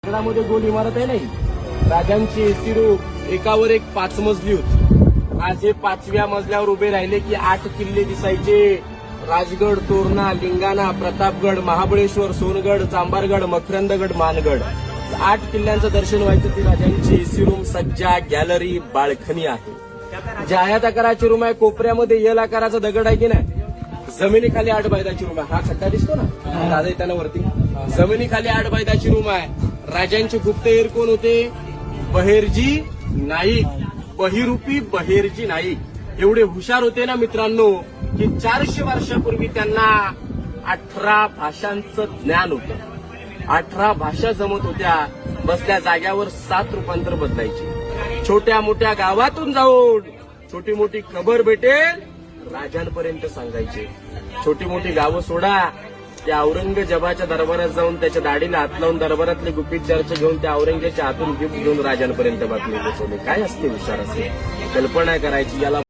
मध्ये गोल इमारत आहे नाही, राजांची एसी रूम एकावर एक 5 मजली होती. आज हे 5व्या मजल्यावर उभे राहिले की 8 किल्ले दिसायचे. राजगड, तोरणा, लिंगाणा, प्रतापगड, महाबळेश्वर, सोनगड, चांबारगड, मकरंदगड, मानगड, 8 किल्ल्यांचं दर्शन व्हायचं. ती राजांची एसी रूम, सज्जा, गॅलरी, बाल्कनी आहे. जे आयत आकाराची रूम आहे, कोपऱ्यामध्ये यल आकाराचा दगड आहे की नाही, जमिनीखाली 8 बायदाची रूम आहे. हा खड्डा दिसतो ना, राजा येताना वरती, जमिनीखाली 8 बायदाची रूम आहे. राजांचे गुप्तहेर कोण होते? बहेरजी नाईक, बहिरूपी बहेरजी नाईक. एवढे हुशार होते ना मित्रांनो की 400 वर्षापूर्वी त्यांना 18 भाषांचं ज्ञान होतं. 18 भाषा जमत होत्या. बसल्या जाग्यावर 7 रूपांतर बदलायची. छोट्या मोठ्या गावातून जाऊन छोटी मोठी खबर भेटेल राजांपर्यंत सांगायचे. छोटी मोठी गावं सोडा, त्या औरंगजेबाच्या दरबारात जाऊन त्याच्या दाढीला हात लावून दरबारातले गुपित चर्चा घेऊन त्या औरंगजेबाच्या हातून गिफ्ट घेऊन राजांपर्यंत बातमी पोहोचवली. काय असते हुशार, असते कल्पना करायची. याला